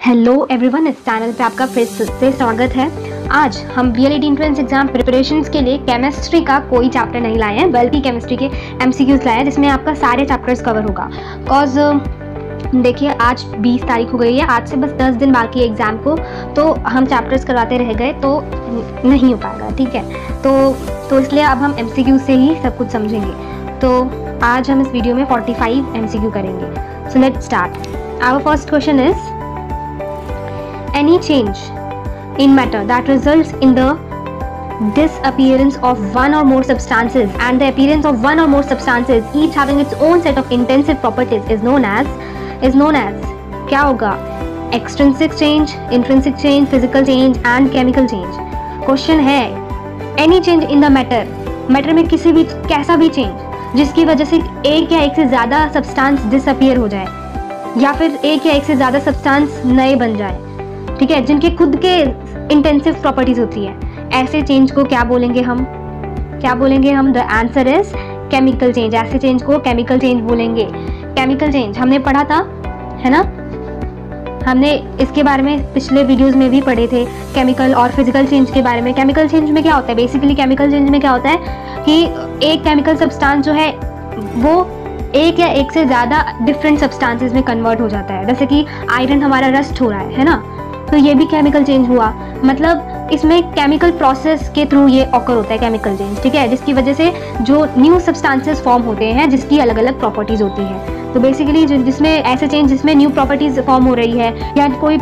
Hello everyone, इस channel पे आपका फिर से स्वागत है। आज हम VLED एंट्रेंस एग्जाम प्रिपरेशंस के लिए केमिस्ट्री का कोई चैप्टर नहीं लाए हैं, बल्कि केमिस्ट्री के MCQs लाए हैं जिसमें आपका सारे चैप्टर्स कवर होगा। बिकॉज देखिए आज 20 तारीख हो गई है, आज से बस 10 दिन बाकी है एग्ज़ाम को, तो हम चैप्टर्स करवाते रह गए तो नहीं हो पाएगा, ठीक है। तो इसलिए अब हम MCQ से ही सब कुछ समझेंगे। तो आज हम इस वीडियो में 45 MCQ करेंगे। So let's start. Our first question is any change in matter that results in the disappearance of one or more substances and the appearance of one or more substances each having its own set of intensive properties is known as क्या होगा? Extrinsic change, intrinsic change, physical change and chemical change। Question है any change in the matter में किसी भी कैसा भी change जिसकी वजह से एक या एक से ज़्यादा सब्सटेंस डिसअपियर हो जाए या फिर एक या एक से ज़्यादा सब्सटेंस नए बन जाए, ठीक है, जिनके खुद के इंटेंसिव प्रॉपर्टीज होती है, ऐसे चेंज को क्या बोलेंगे हम? The answer is chemical change. ऐसे चेंज को केमिकल चेंज बोलेंगे। केमिकल चेंज हमने पढ़ा था, है ना, हमने इसके बारे में पिछले वीडियोस में भी पढ़े थे, केमिकल और फिजिकल चेंज के बारे में। केमिकल चेंज में क्या होता है? बेसिकली केमिकल चेंज में क्या होता है कि एक केमिकल सब्सटेंस जो है वो एक या एक से ज़्यादा डिफरेंट सब्सटेंसेस में कन्वर्ट हो जाता है। जैसे कि आयरन हमारा रस्ट हो रहा है ना, तो ये भी केमिकल चेंज हुआ। मतलब इसमें केमिकल प्रोसेस के थ्रू ये ऑकर होता है केमिकल चेंज, ठीक है, जिसकी वजह से जो न्यू सब्सटेंसेस फॉर्म होते हैं जिसकी अलग अलग प्रॉपर्टीज होती हैं। तो बेसिकली जिसमें ऐसे चेंज जिसमें न्यू प्रॉपर्टीज फॉर्म हो रही है या कोई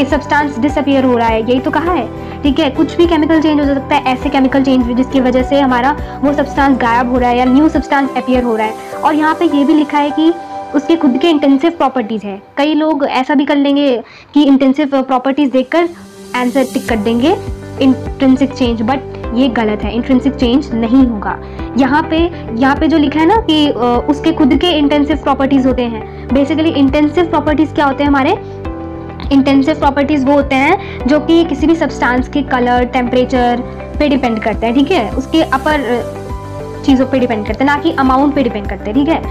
सब्सटेंस डिसअपियर हो रहा है, यही तो कहा है, ठीक है। कुछ भी केमिकल चेंज हो सकता है, ऐसे केमिकल चेंज जिसकी वजह से हमारा वो सब्सटेंस गायब हो रहा है या न्यू सब्सटेंस अपीयर हो रहा है। और यहाँ पे ये भी लिखा है कि उसके खुद के इंटेंसिव प्रॉपर्टीज़ है। कई लोग ऐसा भी कर लेंगे कि इंटेंसिव प्रॉपर्टीज़ देखकर आंसर टिक कर देंगे इंट्रिंसिक चेंज, बट ये गलत है। इंट्रिंसिक चेंज नहीं होगा। यहाँ पे जो लिखा है ना कि उसके खुद के इंटेंसिव प्रॉपर्टीज़ होते हैं। बेसिकली इंटेंसिव प्रॉपर्टीज़ क्या होते हैं? हमारे इंटेंसिव प्रॉपर्टीज़ वो होते हैं जो कि किसी भी सब्सटेंस के कलर, टेम्परेचर पे डिपेंड करते हैं, ठीक है, उसके अपर चीज़ों पे डिपेंड करते हैं, ना कि अमाउंट पे डिपेंड करते हैं, ठीक है।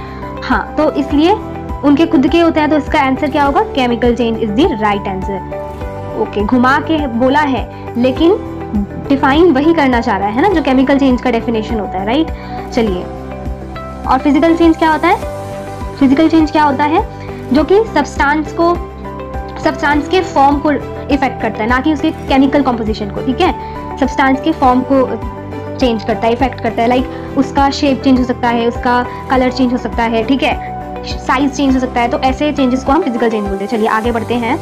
हाँ, तो इसलिए उनके खुद के होते हैं, तो इसका आंसर क्या होगा? Chemical change is the right answer. Okay, घुमा के बोला है लेकिन डिफाइन वही करना चाह रहा है ना जो केमिकल चेंज का डेफिनेशन होता है, राइट। चलिए, और फिजिकल चेंज क्या होता है? फिजिकल चेंज क्या होता है? जो कि सब्सटेंस के फॉर्म को इफेक्ट करता है, ना कि उसके केमिकल कॉम्पोजिशन को, ठीक है। सब्सटेंस के फॉर्म को चेंज करता है, इफेक्ट करता है। लाइक उसका शेप चेंज हो सकता है, उसका कलर चेंज हो सकता है, ठीक है, साइज चेंज हो सकता है। तो ऐसे चेंजेस को हम फिजिकल चेंज बोलते हैं। चलिए आगे बढ़ते हैं।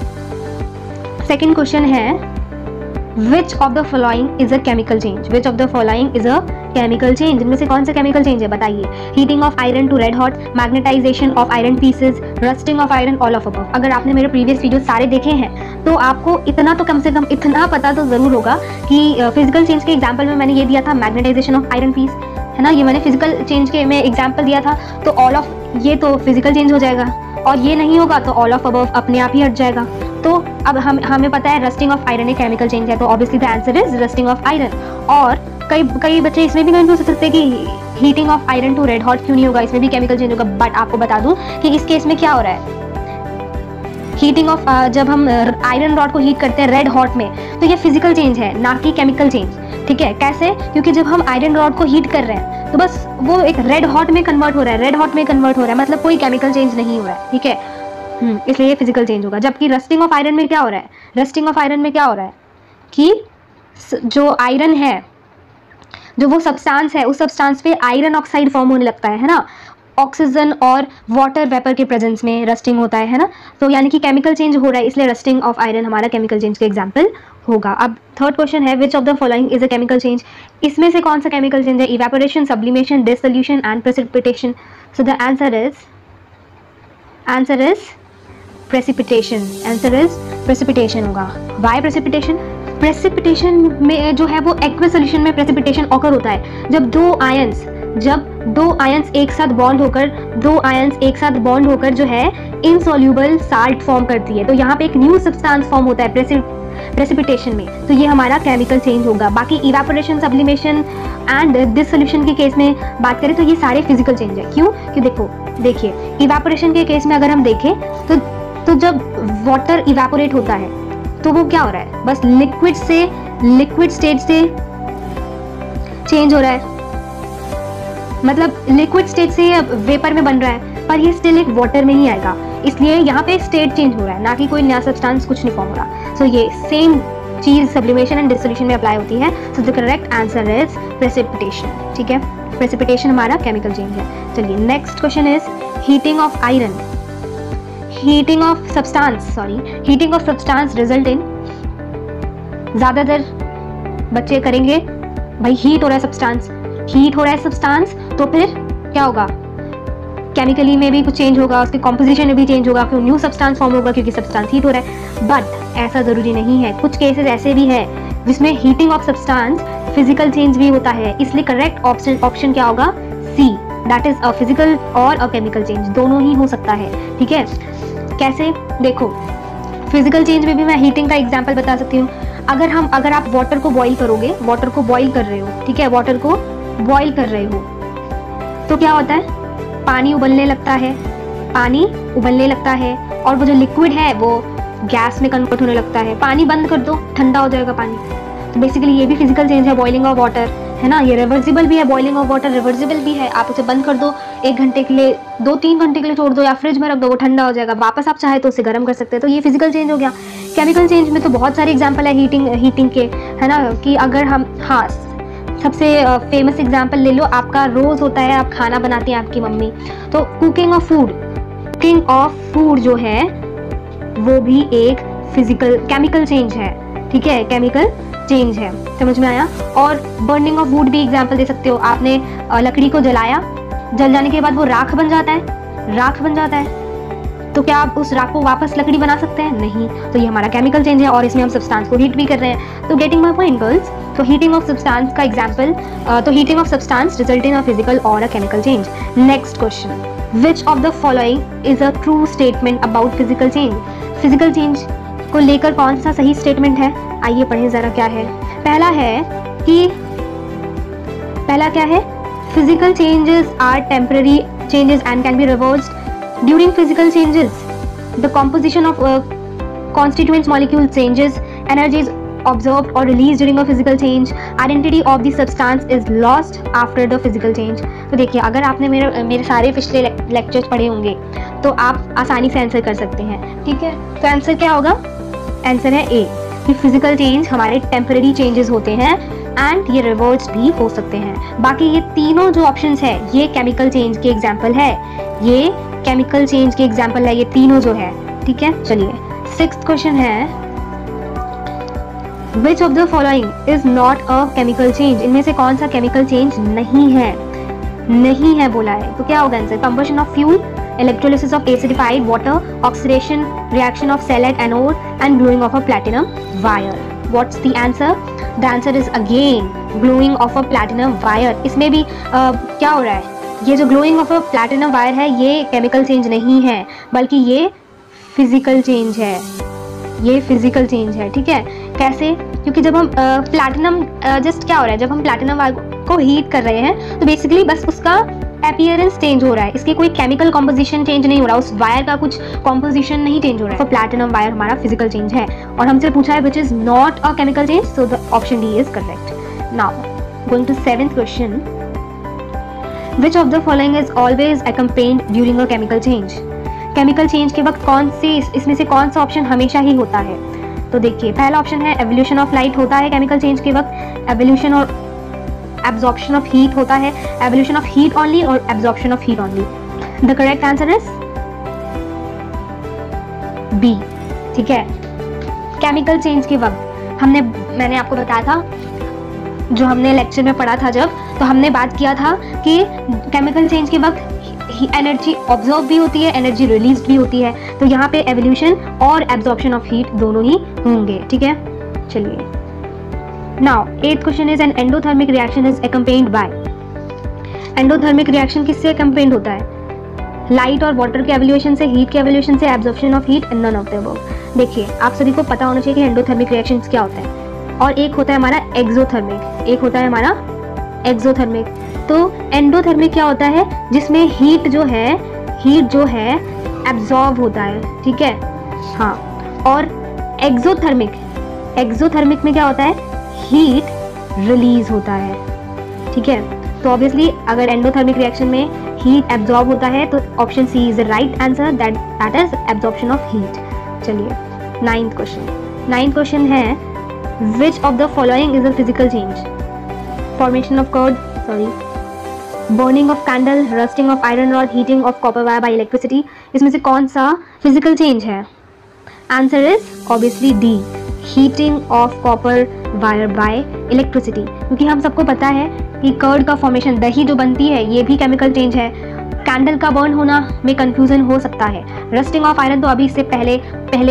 सेकंड क्वेश्चन है which of the following is a chemical change? Which of the following is a chemical change? इनमें से कौन सा केमिकल चेंज है बताइए? Heating of iron to red hot, magnetization of iron pieces, rusting of iron, all of above. अगर आपने मेरे previous video सारे देखे हैं तो आपको इतना तो कम से कम इतना पता तो जरूर होगा कि फिजिकल चेंज के एग्जाम्पल में मैंने ये दिया था मैग्नेटाइजेशन ऑफ आयरन पीस, है ना, ये मैंने फिजिकल चेंज के में एग्जाम्पल दिया था। तो ऑल ऑफ ये तो फिजिकल चेंज हो जाएगा, और ये नहीं होगा तो ऑल ऑफ अबव अपने आप ही हट जाएगा। तो अब हमें पता है रस्टिंग ऑफ आयरन एक केमिकल चेंज है, तो obviously the answer is rusting of iron. और कई बच्चे इसमें भी कंफ्यूज हो सकते हैं कि heating of iron to red hot क्यों नहीं होगा, इसमें भी केमिकल चेंज होगा। बट आपको बता दूं कि इस केस में क्या हो रहा है, हीटिंग ऑफ जब हम आयरन रॉड को हीट करते हैं रेड हॉट में, तो ये फिजिकल चेंज है, ना कि केमिकल चेंज, ठीक है। कैसे? क्योंकि जब हम आयरन रॉड को हीट कर रहे हैं तो बस वो एक रेड हॉट में कन्वर्ट हो रहा है, मतलब कोई केमिकल चेंज नहीं हो रहा है, ठीक है। इसलिए ये फिजिकल चेंज होगा। जबकि रस्टिंग ऑफ आयरन में क्या हो रहा है? रस्टिंग ऑफ आयरन में क्या हो रहा है कि जो आयरन है, जो वो सब्सटेंस है, उस सब्सटेंस पे आयरन ऑक्साइड फॉर्म होने लगता है ना, ऑक्सीजन और वाटर वेपर के प्रेजेंस में रस्टिंग होता है ना। तो यानी कि केमिकल चेंज हो रहा है, इसलिए रस्टिंग ऑफ आयरन हमारा केमिकल चेंज का एग्जांपल होगा। अब थर्ड क्वेश्चन है which of the following is a chemical change? इसमें से कौन सा केमिकल चेंज है? Evaporation, sublimation, dissolution and precipitation. So the answer is precipitation. Answer is precipitation होगा। Why precipitation? प्रेसिपिटेशन में जो है वो एक्वस सॉल्यूशन में प्रेसिपिटेशन ऑकर होता है जब दो आयंस एक साथ बॉन्ड होकर जो है इनसॉल्यूबल साल्ट फॉर्म करती है। तो यहाँ पे एक न्यू सब्सटेंस फॉर्म होता है प्रेसिपिटेशन में, तो ये हमारा केमिकल चेंज होगा। बाकी इवेपोरेशन, सब्लिमेशन एंड डिसोल्यूशन के केस में बात करें तो ये सारे फिजिकल चेंज है। क्यों? देखिए इवेपोरेशन के केस में अगर हम देखें तो तो जब वाटर इवेपोरेट होता है तो वो क्या हो रहा है, बस लिक्विड से लिक्विड स्टेट से चेंज हो रहा है, मतलब लिक्विड स्टेट से ये वेपर में बन रहा है, पर ये स्टिल एक वाटर में ही आएगा, इसलिए यहाँ पे स्टेट चेंज हो रहा है, ना कि कोई नया सब्सटेंस कुछ नहीं फॉर्म हो रहा। सो ये सेम चीज सब्लिमेशन एंड डिसोल्यूशन में अप्लाई होती है। So the correct answer is precipitation. ठीक है, प्रेसिपिटेशन हमारा केमिकल चेंज है। चलिए next question is heating of iron, heating of substance result इन, ज्यादातर बच्चे करेंगे भाई हीट हो रहा है सब्सटेंस, तो फिर क्या होगा, केमिकली में भी कुछ चेंज होगा, उसके कॉम्पोजिशन में भी चेंज होगा, फिर न्यू सब्सटेंस फॉर्म होगा क्योंकि सब्सटेंस हीट हो रहा है। बट ऐसा जरूरी नहीं है, कुछ केसेस ऐसे भी है जिसमें heating of substance physical change भी होता है, इसलिए करेक्ट ऑप्शन क्या होगा, सी, दैट इज अ फिजिकल और अ केमिकल चेंज, दोनों ही हो सकता है। ठीक है, कैसे, देखो फिजिकल चेंज में भी मैं हीटिंग का एग्जांपल बता सकती हूँ। अगर आप वाटर को बॉईल करोगे, वाटर को बॉईल कर रहे हो, ठीक है, वाटर को बॉईल कर रहे हो तो क्या होता है, पानी उबलने लगता है और वो जो लिक्विड है वो गैस में कन्वर्ट होने लगता है। पानी बंद कर दो, ठंडा हो जाएगा पानी। तो बेसिकली ये भी फिजिकल चेंज है, बॉइलिंग ऑफ वाटर, है ना। ये रिवर्सिबल भी है, बॉइलिंग ऑफ वाटर रिवर्सिबल भी है। आप उसे बंद कर दो, 1 घंटे के लिए, 2-3 घंटे के लिए छोड़ दो या फ्रिज में रख दो, वो ठंडा हो जाएगा, वापस आप चाहे तो उसे गर्म कर सकते हैं। तो ये फिजिकल चेंज हो गया। केमिकल चेंज में तो बहुत सारे एग्जाम्पल है हीटिंग के, है ना, कि अगर हम, हाँ, सबसे फेमस एग्जाम्पल ले लो, आपका रोज होता है, आप खाना बनाती हैं आपकी मम्मी, तो कुकिंग ऑफ फूड जो है वो भी एक फिजिकल केमिकल चेंज है। ठीक है, केमिकल चेंज है, समझ में आया। और बर्निंग ऑफ वुड भी एग्जाम्पल दे सकते हो। आपने लकड़ी को जलाया, जल जाने के बाद वो राख बन जाता है, तो क्या आप उस राख को वापस लकड़ी बना सकते हैं? नहीं। तो ये हमारा केमिकल चेंज है और इसमें हम सब्सटेंस को हीट भी कर रहे हैं। तो गेटिंग माय पॉइंट गर्ल्स, तो हीटिंग ऑफ सब्सटेंस का एग्जांपल, तो heating of substance result in a physical और a chemical change. Next question, which of the following is a true statement about physical change? Physical change को लेकर कौन सा सही statement है, आइए पढ़ें जरा क्या है। पहला क्या है, physical changes are temporary changes and can be reversed. During physical changes, the composition of constituent molecule changes, energy is absorbed or released during a physical change, identity of the substance is lost after the physical change. तो देखिए, अगर आपने मेरे सारे पिछले lectures पढ़े होंगे तो आप आसानी से आंसर कर सकते हैं। ठीक है, तो आंसर क्या होगा? आंसर है ए, कि फिजिकल चेंज हमारे टेम्पररी चेंजेस होते हैं एंड ये रिवर्स भी हो सकते हैं। बाकी ये तीनों जो ऑप्शंस है ये केमिकल चेंज के एग्जाम्पल है, ये तीनों जो है। ठीक है, चलिए 6th क्वेश्चन है, which of the following is not a chemical change? इनमें से कौन सा केमिकल चेंज नहीं है बोला है, तो क्या होगा answer? Combustion of fuel, electrolysis of acidified water, oxidation reaction of cellulite anode and gluing of a platinum wire. What's the answer? The answer is again gluing of a platinum wire. इसमें भी क्या हो रहा है, ये जो gluing of a platinum wire है ये केमिकल चेंज नहीं है, बल्कि ये फिजिकल चेंज है। ठीक है, कैसे? क्योंकि जब हम प्लैटिनम जस्ट क्या हो रहा है, जब हम प्लैटिनम वायर को हीट कर रहे हैं तो बेसिकली बस उसका अपीयरेंस चेंज हो रहा है, इसके कोई केमिकल कॉम्पोजिशन चेंज नहीं हो रहा, उस वायर का कुछ कॉम्पोजिशन नहीं चेंज हो रहा है। तो प्लैटिनम वायर हमारा फिजिकल चेंज है और हमसे पूछा है which is not a chemical change, so the option D is correct. Now going to 7th question, which of the following is always accompanied during a chemical change? Chemical change के वक्त इसमें से कौन सा ऑप्शन हमेशा ही होता है? तो देखिए, पहला ऑप्शन है एवोल्यूशन ऑफ लाइट होता है केमिकल चेंज के वक्त, एवोल्यूशन और absorption of heat होता है, evolution of heat only और absorption of heat only. The correct answer is B. ठीक है, केमिकल चेंज के वक्त मैंने आपको बताया था, जो हमने लेक्चर में पढ़ा था जब, तो हमने बात किया था कि केमिकल चेंज के वक्त एनर्जी ऑब्जॉर्व भी होती है, एनर्जी रिलीज भी होती है, तो यहाँ पे एवोल्यूशन और एब्जॉर्प्शन ऑफ हीट दोनों ही होंगे। ठीक है, चलिए Now, 8th question is an endothermic reaction is accompanied by. Endothermic reaction किससे accompanied होता है? लाइट और वाटर के एवोल्यूशन से, हीट के एवोल्यूशन से, absorption of heat, none of the above. देखिए, आप सभी को पता होना चाहिए कि एंडोथर्मिक रिएक्शंस क्या होता है, और एक होता है हमारा एक्सोथर्मिक। तो एंडोथर्मिक क्या होता है? जिसमें हीट जो है एब्जॉर्ब होता है। ठीक है, हाँ, और एक्सोथर्मिक में क्या होता है, हीट रिलीज होता है, ठीक है। तो ऑब्वियसली अगर एंडोथर्मिक रिएक्शन में हीट एब्जॉर्ब होता है तो option C is the right answer, that is absorption of heat. चलिए नाइन्थ क्वेश्चन है, which of the following is a physical change? Formation of burning of candle, rusting of iron rod, heating of copper wire by electricity, इसमें से कौन सा physical change है? Answer is obviously D, heating of copper wire by electricity, क्योंकि हम सबको पता है कि कर्ड का फॉर्मेशन, दही जो बनती है, ये भी केमिकल चेंज है। कैंडल का बर्न होना में कंफ्यूजन हो सकता है। रस्टिंग ऑफ आयरन तो अभी इससे पहले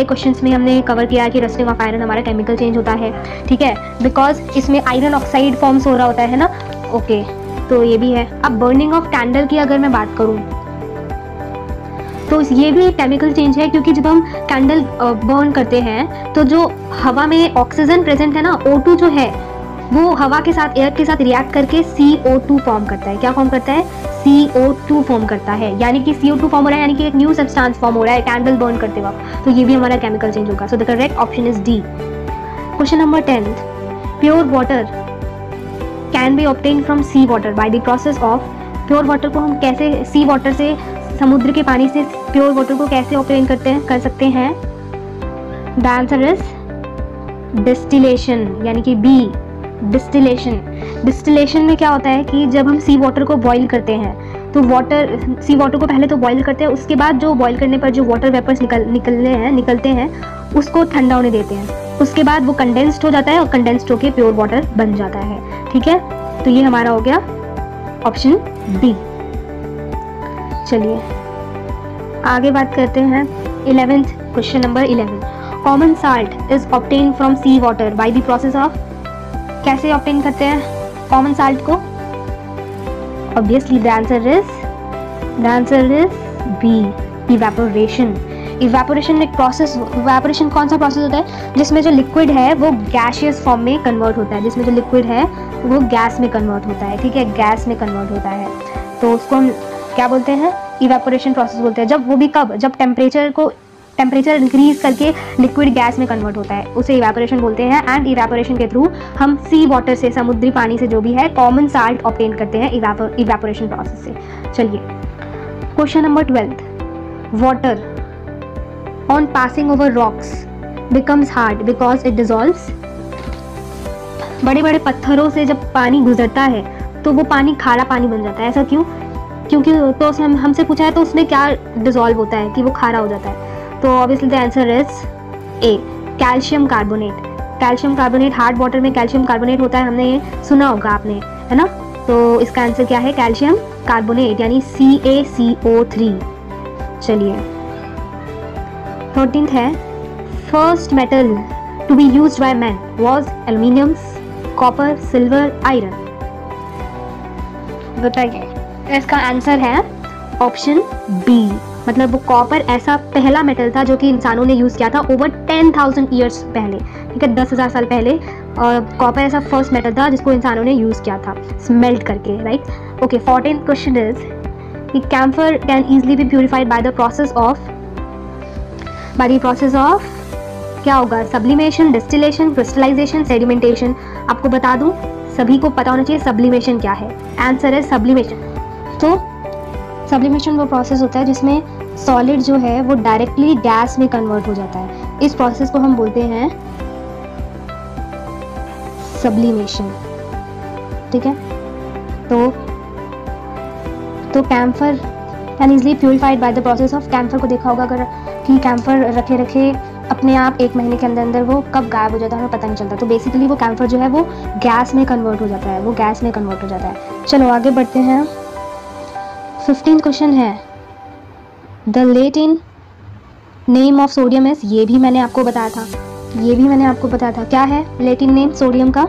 क्वेश्चंस में हमने कवर किया कि रस्टिंग ऑफ आयरन हमारा केमिकल चेंज होता है, ठीक है, बिकॉज इसमें आयरन ऑक्साइड फॉर्म्स हो रहा होता है ना, ओके, तो ये भी है। अब बर्निंग ऑफ कैंडल की अगर मैं बात करूँ तो ये भी एक केमिकल चेंज है, क्योंकि जब हम कैंडल बर्न करते हैं तो जो हवा में ऑक्सीजन प्रेजेंट है ना, O2 जो है वो हवा के साथ, एयर के साथ रिएक्ट करके CO2 फॉर्म करता है। क्या फॉर्म करता है? CO2 फॉर्म करता है, यानी कि CO2 फॉर्म हो रहा है, यानी कि एक न्यू सब्सटेंस फॉर्म हो रहा है कैंडल बर्न करते वक्त, तो ये भी हमारा केमिकल चेंज होगा। So the correct option is D. Question number 10, pure water can be obtain from sea water by the process of, pure water को हम कैसे, सी वाटर से, समुद्र के पानी से प्योर वाटर को कैसे ऑब्टेन कर सकते हैं? द आंसर इज डिस्टिलेशन, यानी कि बी, डिस्टिलेशन में क्या होता है कि जब हम सी वाटर को बॉईल करते हैं तो सी वाटर को पहले तो बॉईल करते हैं, उसके बाद जो बॉईल करने पर जो वाटर वेपर्स निकलते हैं उसको ठंडा होने देते हैं, उसके बाद वो कंडेंस्ड हो जाता है और कंडेंस्ड होकर प्योर वाटर बन जाता है, ठीक है। तो ये हमारा हो गया ऑप्शन बी। चलिए आगे बात करते हैं 11th question number 11, common salt is obtain from sea water by the process of, कैसे ऑब्टेन करते हैं कॉमन साल्ट को? Obviously the answer is B, evaporation. Evaporation में प्रोसेस, इवेपोरेशन कौन सा प्रोसेस होता है? जिसमें जो लिक्विड है वो गैसियस फॉर्म में कन्वर्ट होता है, जिसमें जो लिक्विड है वो गैस में कन्वर्ट होता है, ठीक है, गैस में कन्वर्ट होता है, तो उसको हम क्या बोलते हैं? इवेपोरेशन प्रोसेस बोलते हैं। जब वो भी कब, जब टेम्परेचर इंक्रीज करके लिक्विड गैस में कन्वर्ट होता है, उसे इवेपोरेशन बोलते हैं। एंड इवेपोरेशन के थ्रू हम सी वाटर से, समुद्री पानी से जो भी है, कॉमन साल्ट ऑब्टेन करते हैं इवेपोरेशन प्रोसेस से। चलिए question number 12, water on passing over rocks becomes hard because it dissolves, बड़े बड़े पत्थरों से जब पानी गुजरता है तो वो पानी खारा पानी बन जाता है, ऐसा क्यों? क्योंकि तो उसने हमसे पूछा है तो उसमें क्या डिजॉल्व होता है कि वो खारा हो जाता है? तो obviously the answer is a, calcium carbonate. Calcium carbonate, hard water में कैल्शियम कार्बोनेट होता है, हमने ये सुना होगा आपने, है ना। तो इसका आंसर क्या है? कैल्शियम कार्बोनेट, यानी CaCO3। चलिए 13th है, first metal to be used by man was aluminium, copper, silver, iron. बताइए, इसका आंसर है ऑप्शन बी, मतलब वो कॉपर ऐसा पहला मेटल था जो कि इंसानों ने यूज़ किया था ओवर 10,000 ईयर्स पहले, ठीक है, 10,000 साल पहले। और कॉपर ऐसा फर्स्ट मेटल था जिसको इंसानों ने यूज़ किया था स्मेल्ट करके, right. Okay, 14th question is कि camphor can easily be purified by the process of क्या होगा? Sublimation, distillation, crystallization, sedimentation. आपको बता दूं, सभी को पता होना चाहिए सब्लिमेशन क्या है। आंसर है सब्लिमेशन। तो सब्लिमेशन वो प्रोसेस होता है जिसमें सॉलिड जो है वो डायरेक्टली गैस में कन्वर्ट हो जाता है, इस प्रोसेस को हम बोलते हैं सब्लिमेशन, ठीक है। तो camphor can easily purified by the process of, camphor को देखा होगा अगर कि कैम्फर रखे अपने आप 1 महीने के अंदर वो कब गायब हो जाता है हमें पता नहीं चलता। तो बेसिकली वो कैम्फर जो है वो गैस में कन्वर्ट हो जाता है, वो गैस में कन्वर्ट हो जाता है। चलो आगे बढ़ते हैं। 15th क्वेश्चन है, the Latin name of sodium is, ये भी मैंने आपको बताया था, क्या है लैटिन नेम सोडियम का?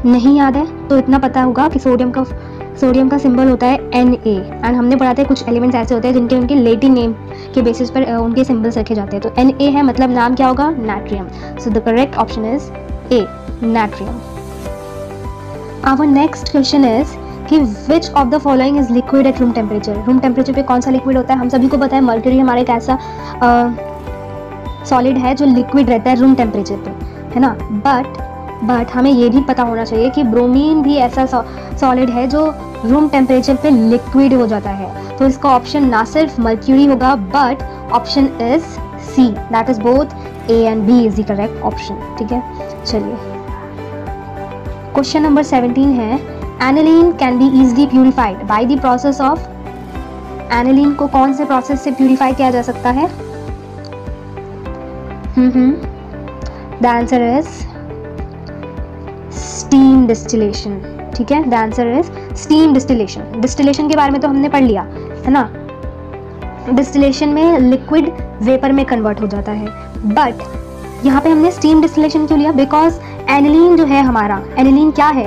नहीं याद है तो इतना पता होगा कि सोडियम का सिंबल होता है Na, एंड हमने पढ़ा था कुछ एलिमेंट्स ऐसे होते हैं जिनके उनके लैटिन नेम के बेसिस पर उनके सिंबल्स रखे जाते हैं। तो Na है, मतलब नाम क्या होगा? Natrium. So the correct option is A, natrium. Our next question is कि which of the following is liquid at room temperature. Room temperature पे कौन सा लिक्विड होता है? हम सभी को पता है मर्क्यूरी हमारा एक ऐसा सॉलिड है जो लिक्विड रहता है रूम टेम्परेचर पे, है ना। बट हमें ये भी पता होना चाहिए कि ब्रोमीन भी ऐसा सॉलिड है जो रूम टेम्परेचर पे लिक्विड हो जाता है। तो इसका ऑप्शन ना सिर्फ मर्क्यूरी होगा but option is C, that is both A and B is the correct option. ठीक है, चलिए क्वेश्चन नंबर 17 है, aniline can be easily purified by the process of. Aniline को कौन से प्रोसेस से प्यूरिफाई किया जा सकता है? The answer is steam distillation. ठीक है, the answer is steam distillation. Distillation के बारे में तो हमने पढ़ लिया है ना। डिस्टिलेशन में लिक्विड वेपर में कन्वर्ट हो जाता है, बट यहाँ पे हमने स्टीम डिस्टिलेशन क्यों लिया? बिकॉज एनिलीन जो है हमारा, एनिलीन क्या है?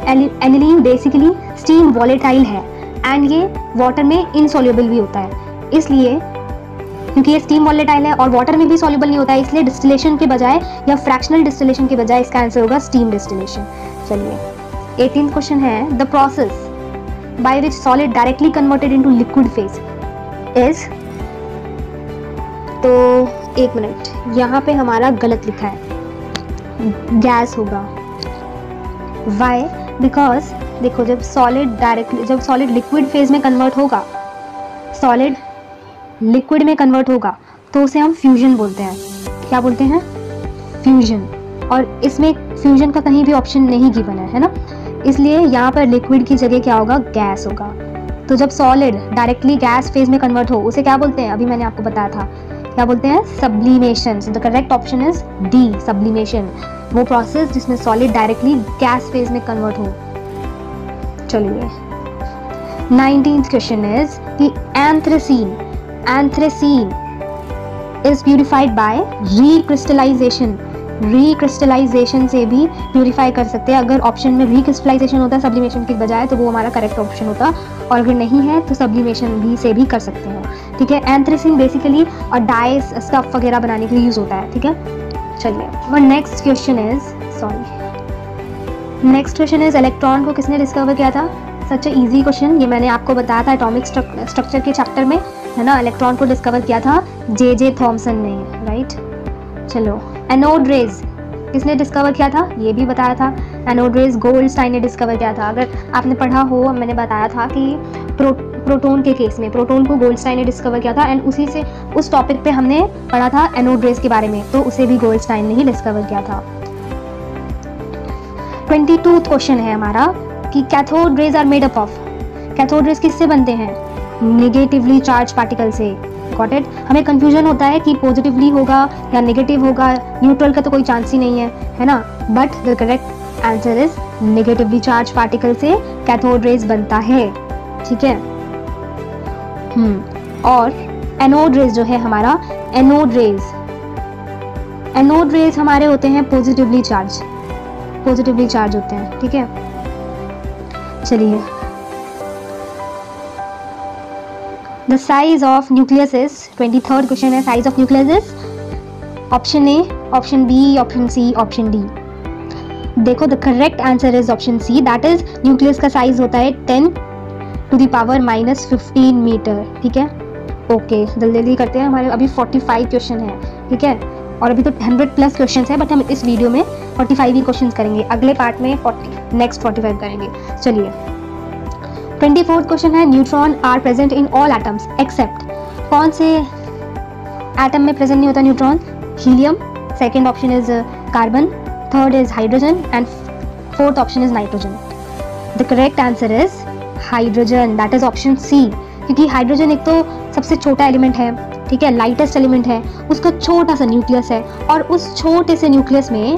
एनिलीन बेसिकली स्टीम वॉलेटाइल है एंड ये वाटर में इनसॉल्युबल भी होता है, इसलिए क्योंकि ये स्टीम वॉलेटाइल है और वाटर में भी सॉल्युबल नहीं होता है, इसलिए डिस्टिलेशन के बजाय या फ्रैक्शनल डिस्टिलेशन के बजाय इसका आंसर होगा स्टीम डिस्टिलेशन। चलिए 18th क्वेश्चन है, the process by which solid directly converted into liquid phase is. तो एक मिनट, यहाँ पे हमारा गलत लिखा है, गैस होगा। वाई? बिकॉज देखो जब सॉलिड लिक्विड फेज में कन्वर्ट होगा, सॉलिड लिक्विड में कन्वर्ट होगा तो उसे हम फ्यूजन बोलते हैं। क्या बोलते हैं? फ्यूजन। और इसमें फ्यूजन का कहीं भी ऑप्शन नहीं गिवन है ना, इसलिए यहाँ पर लिक्विड की जगह क्या होगा? गैस होगा। तो जब सॉलिड डायरेक्टली गैस फेज में कन्वर्ट हो उसे क्या बोलते हैं? अभी मैंने आपको बताया था, क्या बोलते हैं? Sublimation. The correct option is D, sublimation. वो प्रोसेस जिसमें सॉलिड डायरेक्टली गैस फेज में कन्वर्ट हो। चलिए 19th क्वेश्चन इज कि anthracene is purified by recrystallization. Recrystallization से भी प्यूरिफाई कर सकते हैं। अगर ऑप्शन में रिक्रिस्टलाइजेशन होता है सब्लिमेशन के बजाय तो वो हमारा करेक्ट ऑप्शन होता, और अगर नहीं है तो सब्लिमेशन भी से भी कर सकते हैं। ठीक है, एंथ्रेसीन बेसिकली और डाइस स्टफ वगैरह बनाने के लिए यूज होता है। ठीक है, चलिए नेक्स्ट क्वेश्चन इज इलेक्ट्रॉन को किसने डिस्कवर किया था? सच ए इजी क्वेश्चन, ये मैंने आपको बताया था एटॉमिक स्ट्रक्चर के चैप्टर में, है ना। इलेक्ट्रॉन को डिस्कवर किया था जे थॉमसन ने, राइट। चलो एनोड रेज किसने डिस्कवर किया था? ये भी बताया था, एनोड रेज गोल्डस्टाइन ने डिस्कवर किया था। अगर आपने पढ़ा हो, मैंने बताया था कि प्रोटॉन के केस में प्रोटॉन को गोल्डस्टाइन ने डिस्कवर किया था एंड उसी से उस टॉपिक पे हमने पढ़ा था एनोड रेज के बारे में, तो उसे भी गोल्डस्टाइन ने ही डिस्कवर किया था। 22th क्वेश्चन है हमारा कि cathode rays are made up of. Cathode rays किससे बनते हैं? नेगेटिवली चार्ज पार्टिकल से। Got it? हमें कंफ्यूजन होता है कि पॉजिटिवली होगा या नेगेटिव होगा, न्यूट्रल का तो कोई चांस ही नहीं है ना। But the correct answer is negatively charge particle से कैथोड रेज बनता है। ठीक है, और एनोड रेज जो है हमारा, एनोड रेज हमारे होते हैं पॉजिटिवली चार्ज होते हैं। ठीक है, चलिए the size of nucleus is, 23rd question है, size of nucleus is option A, option B, option C, option D. देखो the correct answer is option C, that is nucleus का साइज होता है 10⁻⁻15 मीटर। ठीक है, ओके जल्दी करते हैं, हमारे अभी 45 क्वेश्चन है। ठीक है, और अभी तो 100+ क्वेश्चन है, बट हम इस वीडियो में 45 ही क्वेश्चन करेंगे, अगले पार्ट में 45 करेंगे। चलिए 24th क्वेश्चन है, neutron are present in all atoms except. कौन से एटम में प्रेजेंट नहीं होता neutron? Helium, second option is carbon, third is hydrogen and fourth option is nitrogen. The correct answer is hydrogen, that is option C, क्योंकि hydrogen एक तो सबसे छोटा एलिमेंट है, ठीक है, लाइटेस्ट एलिमेंट है, उसका छोटा सा न्यूक्लियस है, और उस छोटे से न्यूक्लियस में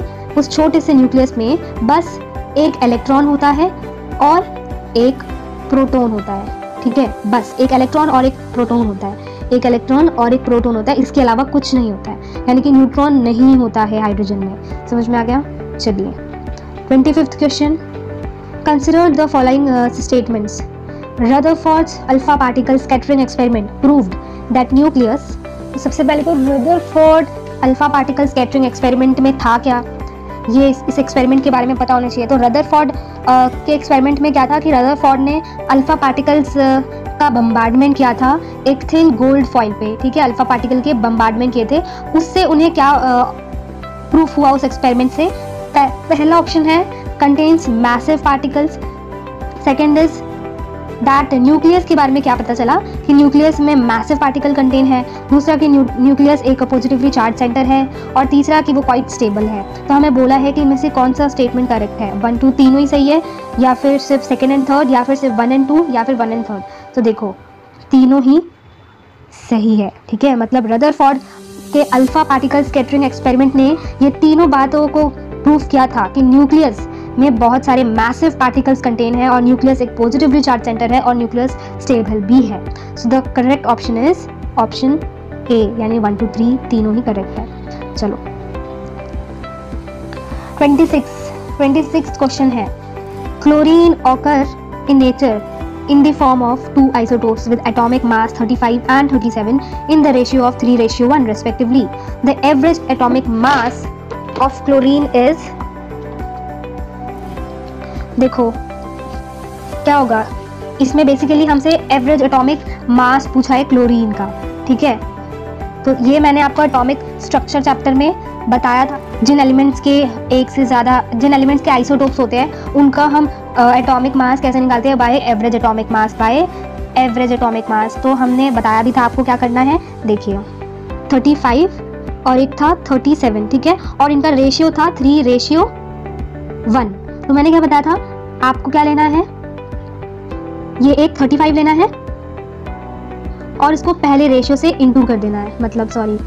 बस एक इलेक्ट्रॉन होता है और एक प्रोटॉन होता है। ठीक है, बस एक इलेक्ट्रॉन और एक प्रोटॉन होता है, इसके अलावा कुछ नहीं होता है, यानी कि न्यूट्रॉन नहीं होता है हाइड्रोजन में। समझ में आ गया? चलिए 25th question, consider the following statements. Rutherford's alpha particle scattering experiment proved that nucleus. सबसे पहले तो Rutherford alpha particle scattering experiment में था क्या, ये इस एक्सपेरिमेंट के बारे में पता होना चाहिए। तो रदरफोर्ड के एक्सपेरिमेंट में क्या था कि रदरफोर्ड ने अल्फा पार्टिकल्स का बम्बार्डमेंट किया था एक थिन गोल्ड फॉइल पे, ठीक है, अल्फा पार्टिकल के बम्बार्डमेंट किए थे, उससे उन्हें क्या प्रूफ हुआ उस एक्सपेरिमेंट से? पहला ऑप्शन है contains massive particles, second is that nucleus के बारे में क्या पता चला कि न्यूक्लियस में मैसिव पार्टिकल कंटेन है, दूसरा कि न्यूक्लियस एक पॉजिटिवली चार्ज सेंटर है, और तीसरा कि वो क्वाइट स्टेबल है। तो हमें बोला है कि इनमें से कौन सा स्टेटमेंट करेक्ट है, 1 2 तीनों ही सही है, या फिर सिर्फ सेकेंड एंड थर्ड, या फिर सिर्फ 1 and 2, या फिर 1 and 3। तो देखो तीनों ही सही है, ठीक है। मतलब रदरफोर्ड के अल्फा पार्टिकल स्कैटरिंग एक्सपेरिमेंट ने ये तीनों बातों को प्रूव किया था कि न्यूक्लियस में बहुत सारे मैसिव पार्टिकल्स कंटेन है, और न्यूक्लियस एक पॉजिटिवली चार्ज सेंटर है, और न्यूक्लियस स्टेबल भी है। So the correct option is option ए, यानी 1 2 3 तीनों ही करेक्ट है। चलो 26 क्वेश्चन है, chlorine occur in nature in the form of two isotopes with atomic mass 35 and 37 in the ratio of 3:1 respectively. The average atomic mass of chlorine is, देखो क्या होगा इसमें, basically हमसे एवरेज एटॉमिक मास पूछा है chlorine का, ठीक है। तो ये मैंने आपको एटॉमिक स्ट्रक्चर चैप्टर में बताया था, जिन एलिमेंट्स के एक से ज़्यादा, जिन एलिमेंट्स के आइसोटोप्स होते हैं उनका हम एटॉमिक मास कैसे निकालते हैं, by average atomic mass, by average atomic mass. तो हमने बताया भी था आपको क्या करना है, देखिए 35 और एक था 37, ठीक है, और इनका रेशियो था 3:1। तो मैंने क्या बताया था आपको, क्या लेना है, ये एक 35 लेना है और इसको पहले रेशियो से इंटू कर देना है, मतलब सॉरी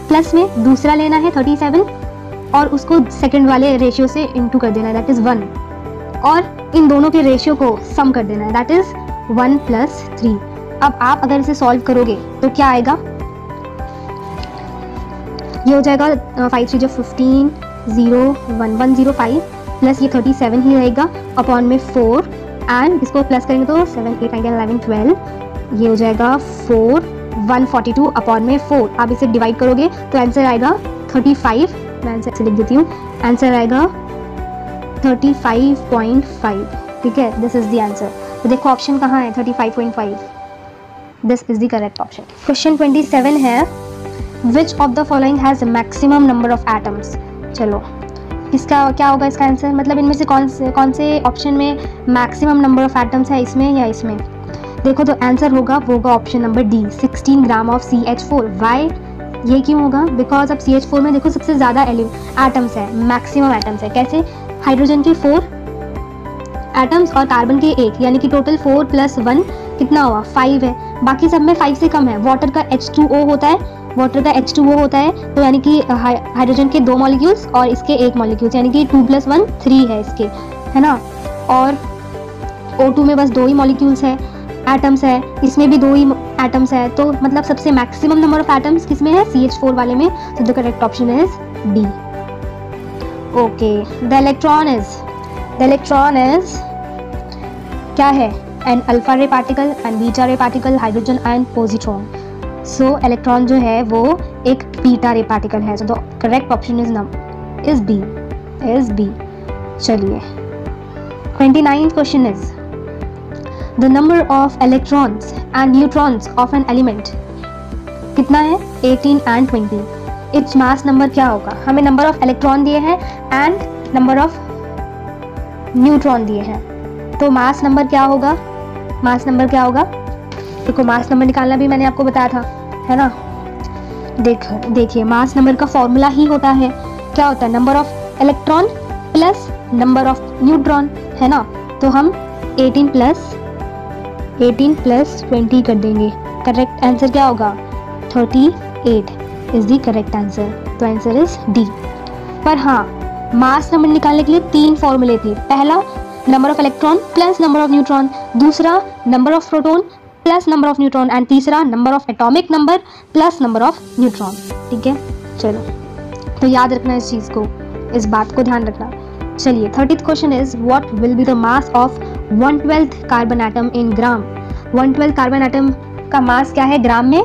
प्लस में दूसरा लेना है 37 और उसको सेकंड वाले रेशियो से इंटू कर देना है, दैट इज़ 1, और इन दोनों के रेशियो को सम कर देना है, दैट इज़ 1 + 3। अब आप अगर इसे सॉल्व करोगे तो क्या आएगा, ये हो जाएगा 5 3 15 0 1 105 प्लस ये 37 ही रहेगा अपॉन में 4, एंड इसको प्लस करेंगे तो 7 8 9 10 11 12, ये हो जाएगा 4 142 अपॉन में 4। आप इसे डिवाइड करोगे तो आंसर आएगा 35, मैं आंसर से लिख देती हूँ, आंसर आएगा 35.5, ठीक है, दिस इज द आंसर। तो देखो ऑप्शन कहाँ है, 35.5, this is the correct option. Question 27 है, which of the following has maximum number of atoms. चलो इसका क्या होगा इसका आंसर, मतलब इनमें से कौन से ऑप्शन में मैक्सिमम नंबर ऑफ एटम्स है, इसमें या इसमें। देखो तो आंसर होगा वो होगा option number D, 16 gram of CH4। Why, ये क्यों होगा, बिकॉज अब CH4 में देखो सबसे ज़्यादा एटम्स है, मैक्सिमम एटम्स है। कैसे, हाइड्रोजन के 4 एटम्स और कार्बन के 1, यानी कि टोटल 4 + 1 कितना हुआ, 5 है। बाकी सब में 5 से कम है। वाटर का H2O होता है, वाटर का H2O होता है, तो यानी कि हाइड्रोजन के 2 मॉलिक्यूल्स और इसके 1 मॉलिक्यूल्स, यानी कि 2 + 1 3 है इसके, है ना। और O2 में बस 2 ही मॉलिक्यूल्स है, एटम्स है, इसमें भी 2 ही एटम्स है। तो मतलब सबसे मैक्सिमम नंबर ऑफ एटम्स किस में है, CH4 वाले में। तो the correct option is D. Okay, the electron is क्या है, an alpha ray particle and beta ray particle, hydrogen and positron. So electron जो है वो एक बीटा रे पार्टिकल है। So the correct option is B. चलिए 29th question is, the number of electrons and neutrons of an element कितना है, 18 and 20। Its mass number क्या होगा, हमें नंबर ऑफ इलेक्ट्रॉन दिए हैं एंड नंबर ऑफ न्यूट्रॉन दिए हैं, तो मास नंबर क्या होगा, देखो मास नंबर निकालना भी मैंने आपको बताया था, है ना। देखिए मास नंबर का फॉर्मूला ही होता है, क्या होता है, number of electron plus number of neutron, है ना। तो हम 18 + 20 कर देंगे। करेक्ट आंसर क्या होगा, 38 इज द करेक्ट आंसर। तो आंसर इज डी। पर हाँ, मास नंबर निकालने के लिए 3 फॉर्मूले थे। पहला number of electron plus number of neutron, दूसरा number of proton plus number of neutron, and तीसरा number of atomic number plus number of neutron, ठीक है। चलो तो याद रखना इस चीज़ को, इस बात को ध्यान रखना। चलिए 30th question is, what will be the mass of 1/12 carbon atom in gram. 1/12 carbon atom का मास क्या है ग्राम में,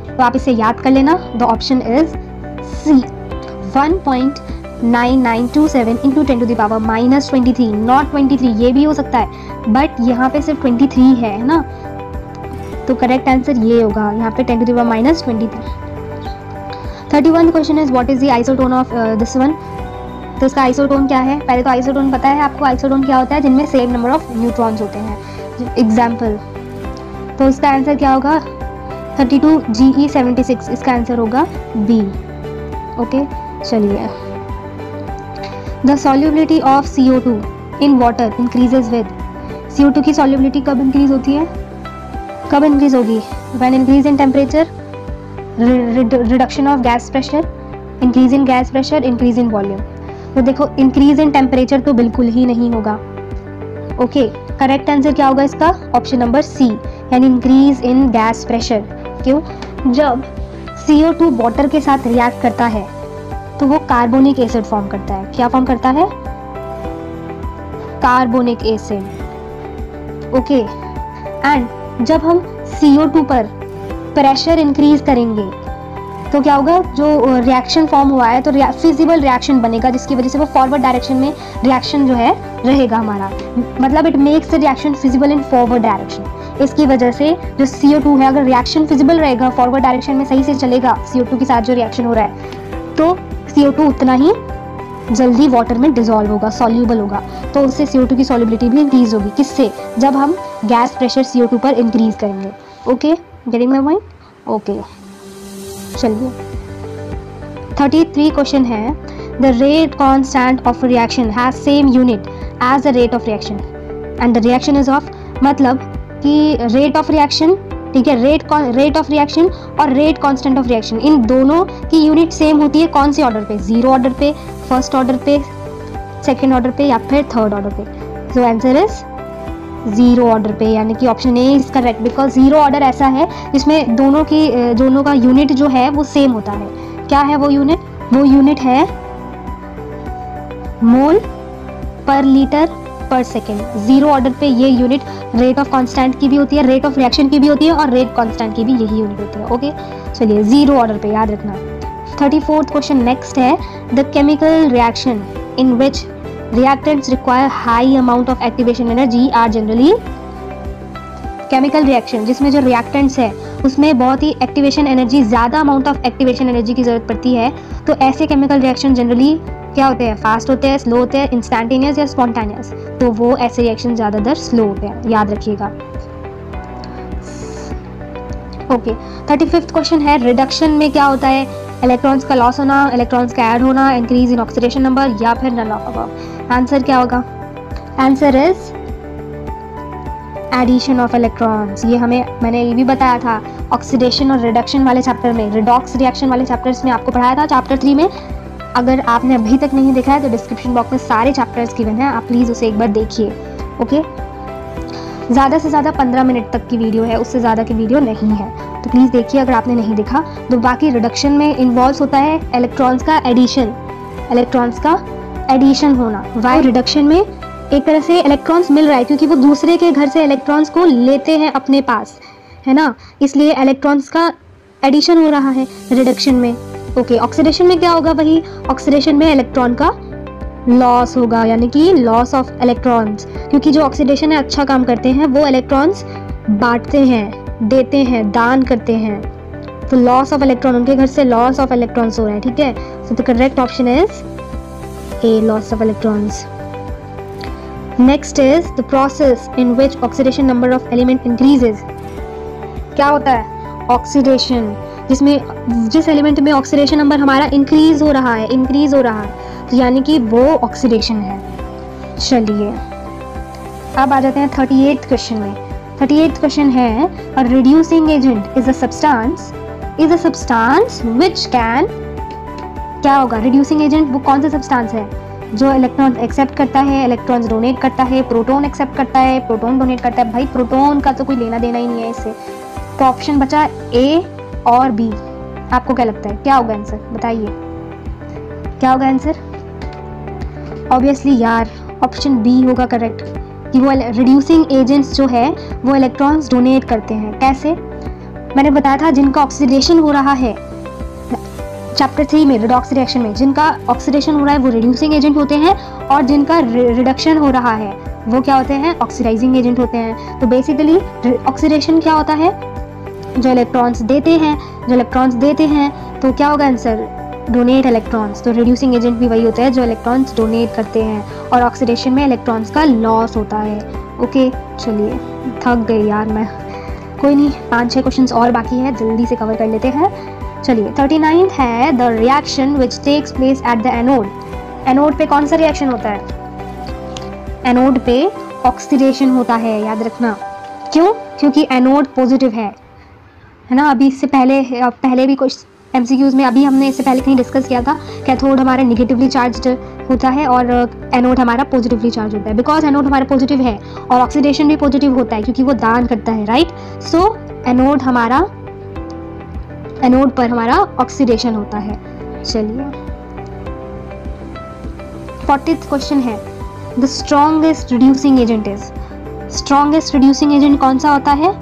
तो आप इसे याद कर लेना। The option is C, 1.9927 × 10⁻⁻23, not 23, ये भी हो सकता है, बट यहाँ पे सिर्फ 23 है ना। तो करेक्ट आंसर ये होगा यहाँ पे 10 to the power -23। 31 question is what is the isotone of this one. तो इसका आइसोटोन क्या है? पहले तो आइसोटोन पता है आपको, आइसोटोन क्या होता है? जिनमें सेम नंबर ऑफ न्यूट्रॉन्स होते हैं। एग्जाम्पल, तो इसका आंसर क्या होगा? 32Ge76, इसका आंसर होगा बी। ओके, चलिए। The solubility of CO2 in water increases with. CO2 की सॉल्युबिलिटी कब इंक्रीज होती है? कब इंक्रीज होगी? When increase in temperature, reduction of gas pressure, increase in gas pressure, increase in volume. तो देखो इंक्रीज इन टेम्परेचर तो बिल्कुल ही नहीं होगा। ओके, करेक्ट आंसर क्या होगा इसका? ऑप्शन नंबर सी, यानी इंक्रीज इन गैस प्रेशर। क्यों? जब CO2 वाटर के साथ रिएक्ट करता है तो वो कार्बोनिक एसिड फॉर्म करता है। क्या फॉर्म करता है? Carbonic acid. ओके, एंड जब हम CO2 पर प्रेशर इंक्रीज करेंगे तो क्या होगा? जो रिएक्शन फॉर्म हुआ है तो फिजिबल रिएक्शन बनेगा, जिसकी वजह से वो फॉरवर्ड डायरेक्शन में रिएक्शन जो है रहेगा हमारा, मतलब it makes the reaction feasible in forward direction. इसकी वजह से जो CO2 है, अगर रिएक्शन फिजिबल रहेगा, फॉरवर्ड डायरेक्शन में सही से चलेगा, CO2 के साथ जो रिएक्शन हो रहा है, तो CO2 उतना ही जल्दी वाटर में डिजोल्व होगा, सॉल्यूबल होगा। तो उससे CO2 की सॉल्युबिलिटी भी इंक्रीज होगी। किससे? जब हम गैस प्रेशर CO2 पर इंक्रीज करेंगे। Okay, getting my point? Okay, चलिए। 33 क्वेश्चन है, the rate constant of reaction has same unit as the rate of reaction and the reaction is of. मतलब कि रेट ऑफ रिएक्शन, ठीक है, rate of reaction और rate constant of reaction, इन दोनों की यूनिट सेम होती है। कौन से ऑर्डर पे? 0 ऑर्डर पे, फर्स्ट ऑर्डर पे, सेकेंड ऑर्डर पे, या फिर थर्ड ऑर्डर पे। सो आंसर इज 0 ऑर्डर पे, यानी कि option A is correct, because 0 order ऐसा है जिसमें दोनों का यूनिट जो है वो सेम होता है। क्या है वो यूनिट? वो यूनिट है मोल पर लीटर पर सेकेंड। 0 ऑर्डर पे ये यूनिट रेट ऑफ कांस्टेंट की भी होती है, रेट ऑफ रिएक्शन की भी होती है, और रेट कांस्टेंट की भी यही यूनिट होती है। ओके, चलिए, 0 ऑर्डर पे याद रखना। 34th क्वेश्चन नेक्स्ट है, the chemical reaction in which reactants require high amount of activation energy are generally। Chemical reaction जिसमें जो रिएक्टेंट्स है उसमें बहुत ही एक्टिवेशन एनर्जी, ज़्यादा अमाउंट ऑफ एक्टिवेशन एनर्जी की ज़रूरत पड़ती है, तो ऐसे केमिकल रिएक्शन जनरली क्या होते हैं? फास्ट होते हैं, स्लो होते हैं, इंस्टेंटेनियस या स्पॉन्टेनियस। तो वो ऐसे रिएक्शन ज़्यादातर स्लो होते हैं, याद रखिएगा। ओके, 35th क्वेश्चन है, रिडक्शन में क्या होता है? इलेक्ट्रॉन्स का लॉस होना, इलेक्ट्रॉन्स का ऐड होना, इंक्रीज इन ऑक्सीडेशन नंबर, या फिर नन ऑफ अबव। आंसर क्या होगा? Answer is addition of electrons. ये मैंने ये भी बताया था ऑक्सीडेशन और रिडक्शन वाले चैप्टर में, रिडॉक्स रिएक्शन वाले चैप्टर्स में आपको पढ़ाया था, चैप्टर 3 में। अगर आपने अभी तक नहीं देखा है तो डिस्क्रिप्शन बॉक्स में सारे चैप्टर्स गिवन हैं, आप प्लीज़ उसे एक बार देखिए। ओके, ज़्यादा से ज़्यादा 15 मिनट तक की वीडियो है, उससे ज़्यादा की वीडियो नहीं है, तो प्लीज़ देखिए अगर आपने नहीं देखा। तो बाकी रिडक्शन में इन्वॉल्व होता है इलेक्ट्रॉन्स का एडिशन, इलेक्ट्रॉन्स का एडिशन होना। वाई रिडक्शन में एक तरह से इलेक्ट्रॉन्स मिल रहा है, क्योंकि वो दूसरे के घर से इलेक्ट्रॉन्स को लेते हैं अपने पास, है ना, इसलिए इलेक्ट्रॉन्स का एडिशन हो रहा है रिडक्शन में। ओके, ऑक्सीडेशन में क्या होगा? वही ऑक्सीडेशन में इलेक्ट्रॉन का लॉस होगा, यानी कि लॉस ऑफ इलेक्ट्रॉन्स, क्योंकि जो ऑक्सीडेशन है अच्छा काम करते हैं, वो इलेक्ट्रॉन्स बांटते हैं, देते हैं, दान करते हैं, तो लॉस ऑफ इलेक्ट्रॉन, उनके घर से लॉस ऑफ इलेक्ट्रॉन्स हो रहा है। ठीक है, so the correct option is A, loss of electrons. Next is the process in which oxidation number of element increases. क्या होता है? ऑक्सीडेशन, जिसमें जिस एलिमेंट में ऑक्सीडेशन नंबर हमारा इंक्रीज हो रहा है, तो यानी कि वो ऑक्सीडेशन है। चलिए, अब आ जाते हैं 38th क्वेश्चन में। 38th क्वेश्चन है, अ reducing agent is a substance which can. क्या होगा? रिड्यूसिंग एजेंट वो कौन सा सब्सटेंस है? जो इलेक्ट्रॉन एक्सेप्ट करता है, इलेक्ट्रॉन्स डोनेट करता है, प्रोटॉन एक्सेप्ट करता है, प्रोटॉन डोनेट करता है। भाई प्रोटॉन का तो कोई लेना देना ही नहीं है इससे, तो ऑप्शन बचा ए और बी। आपको क्या लगता है क्या होगा आंसर? बताइए क्या होगा आंसर? ऑब्वियसली यार ऑप्शन बी होगा करेक्ट, कि वो रिड्यूसिंग एजेंट्स जो है वो इलेक्ट्रॉन्स डोनेट करते हैं। कैसे? मैंने बताया था जिनका ऑक्सीडेशन हो रहा है चैप्टर 3 में, रिडॉक्स रिएक्शन में, जिनका ऑक्सीडेशन हो रहा है वो रिड्यूसिंग एजेंट होते हैं, और जिनका रिडक्शन हो रहा है वो क्या होते हैं? ऑक्सीडाइजिंग एजेंट होते हैं। तो बेसिकली ऑक्सीडेशन क्या होता है? जो इलेक्ट्रॉन्स देते हैं तो क्या होगा आंसर, डोनेट इलेक्ट्रॉन्स। तो रिड्यूसिंग एजेंट भी वही होता है जो इलेक्ट्रॉन्स डोनेट करते हैं, और ऑक्सीडेशन में इलेक्ट्रॉन्स का लॉस होता है। ओके चलिए, थक गई यार मैं, कोई नहीं, 5-6 क्वेश्चंस और बाकी है, जल्दी से कवर कर लेते हैं। चलिए 39 है the reaction which takes place at the anode. Anode पे कौन सा रिएक्शन होता है, एनोड पे ऑक्सीडेशन होता है, याद रखना। क्यों, क्योंकि एनोड पॉजिटिव है ना। अभी इससे पहले भी कुछ एमसीक्यूज़ में, अभी हमने इससे पहले कहीं डिस्कस किया था, कैथोड हमारा निगेटिवली चार्ज्ड होता है और एनोड हमारा पॉजिटिवली चार्ज होता है। बिकॉज एनोड हमारा पॉजिटिव है और ऑक्सीडेशन भी पॉजिटिव होता है क्योंकि वो दान करता है, राइट। सो एनोड पर हमारा ऑक्सीडेशन होता है। चलिए 40th क्वेश्चन है the strongest reducing agent is. Strongest reducing agent कौन सा होता है,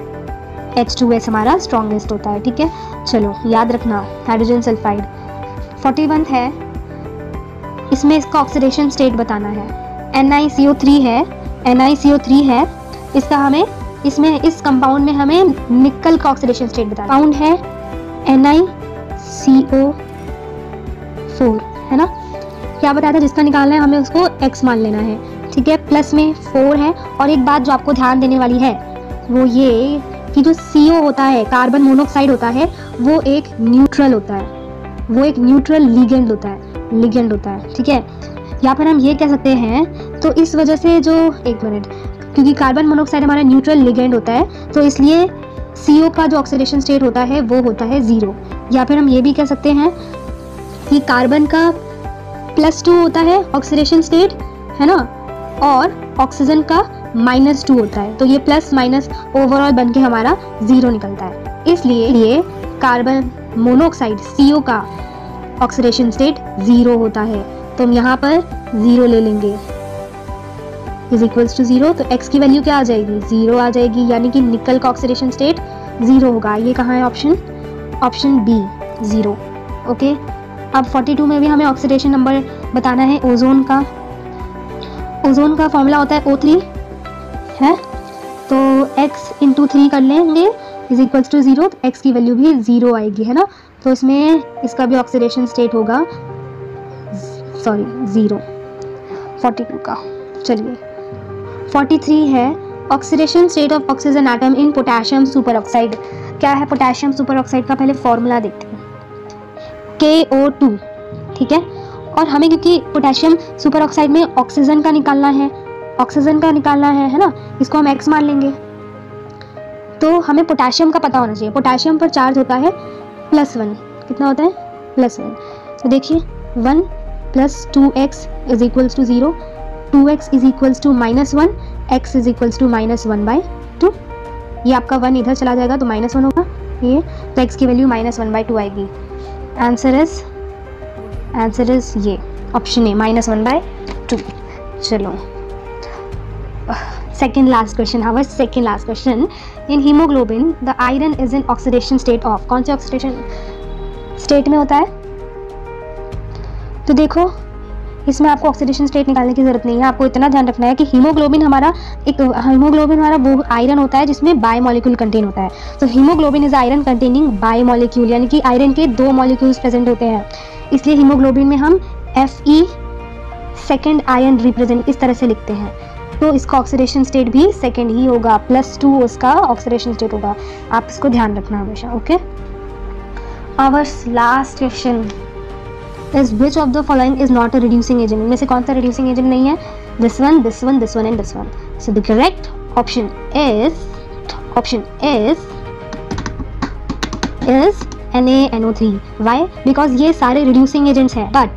H2S हमारा स्ट्रॉन्गेस्ट होता है, ठीक है। चलो याद रखना, हाइड्रोजन सल्फाइड। 41 है, इसमें इसका ऑक्सीडेशन स्टेट बताना है। NiCO3 है, इसका हमें इसमें इस कंपाउंड में हमें निकल का ऑक्सीडेशन स्टेट बताना। कंपाउंड है NiCO4, है ना। क्या बताया था, जिसका निकालना है हमें उसको X मान लेना है, ठीक है। प्लस में 4 है, और एक बात जो आपको ध्यान देने वाली है वो ये कि जो CO होता है, कार्बन मोनोऑक्साइड होता है, वो एक न्यूट्रल होता है, वो एक न्यूट्रल लिगेंड होता है, ठीक है। या फिर हम ये कह सकते हैं, तो इस वजह से जो, एक मिनट, क्योंकि कार्बन मोनोऑक्साइड हमारा न्यूट्रल लिगेंड होता है, तो इसलिए CO का जो ऑक्सीडेशन स्टेट होता है वो होता है 0। या फिर हम ये भी कह सकते हैं कि कार्बन का +2 होता है ऑक्सीडेशन स्टेट, है ना, और ऑक्सीजन का -2 होता है, तो ये प्लस माइनस ओवरऑल बन के हमारा 0 निकलता है। इसलिए कार्बन मोनोऑक्साइड CO का ऑक्सीडेशन स्टेट 0 होता है, तो हम यहाँ पर 0 ले लेंगे, इज इक्वल्स टू 0। तो X की वैल्यू क्या आ जाएगी, 0 आ जाएगी, यानी कि निकल का ऑक्सीडेशन स्टेट 0 होगा। ये कहाँ है ऑप्शन B 0। ओके, अब 42 में भी हमें ऑक्सीडेशन नंबर बताना है। ओजोन का फॉर्मूला होता है O3 है, तो X × 3 कर लेंगे, इज इक्वल्स टू 0। तो X की वैल्यू भी 0 आएगी, है ना। तो इसमें इसका भी ऑक्सीडेशन स्टेट होगा 0 42 का। चलिए 43 है oxidation state of oxygen atom in potassium super oxide. क्या है पोटेशियम सुपर ऑक्साइड का, पहले फॉर्मूला देखते हैं, KO2, ठीक है। और हमें क्योंकि पोटेशियम सुपर ऑक्साइड में ऑक्सीजन का निकालना है, है ना, इसको हम X मान लेंगे। तो हमें पोटेशियम का पता होना चाहिए। पोटेशियम पर चार्ज होता है +1, कितना होता है +1। तो देखिए 1 + 2x is equals to 0, 2x is equals to -1, x is equals to -1/2। ये आपका 1 इधर चला जाएगा तो -1 होगा ये, तो x की वैल्यू -1/2 आएगी। आंसर इज ये ऑप्शन ए -1/2। चलो second last question in hemoglobin the iron is in oxidation state of, कौन से ऑक्सीडेशन स्टेट में होता है। तो देखो इसमें आपको ऑक्सीडेशन स्टेट निकालने की जरूरत नहीं है, आपको इतना ध्यान रखना है कि हीमोग्लोबिन हमारा वो आयरन होता है जिसमें बाई मॉलिक्यूल कंटेन होता है। तो haemoglobin is iron containing by molecule, यानी कि आयरन के 2 मॉलिक्यूल्स प्रेजेंट होते हैं, इसलिए हीमोग्लोबिन में हम Fe सेकेंड आयरन रिप्रेजेंट इस तरह से लिखते हैं। तो इसका ऑक्सीडेशन स्टेट भी सेकेंड ही होगा, +2 उसका ऑक्सीडेशन स्टेट होगा, आप इसको ध्यान रखना हमेशा। Okay, our last question is which of the following is not a reducing agent. इनमें से कौन सा रिड्यूसिंग एजेंट नहीं है, this one and this one. So the correct option is NaNO3। Why, because ये सारे रिड्यूसिंग एजेंट्स हैं, but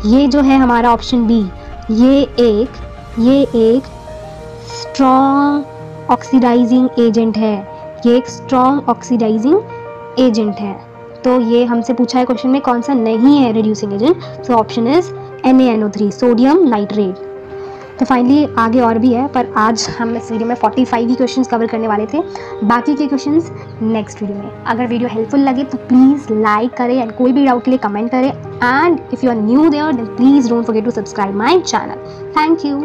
ये जो है हमारा ऑप्शन बी, ये एक स्ट्रॉन्ग ऑक्सीडाइजिंग एजेंट है, तो ये हमसे पूछा है क्वेश्चन में कौन सा नहीं है reducing agent, so option is NaNO3 sodium nitrate. तो फाइनली आगे और भी है, पर आज हम इस वीडियो में 45 ही क्वेश्चंस कवर करने वाले थे, बाकी के क्वेश्चंस नेक्स्ट वीडियो में। अगर वीडियो हेल्पफुल लगे तो प्लीज़ लाइक करें एंड कोई भी डाउट के लिए कमेंट करें, and if you are new there then please don't forget to subscribe my channel. Thank you.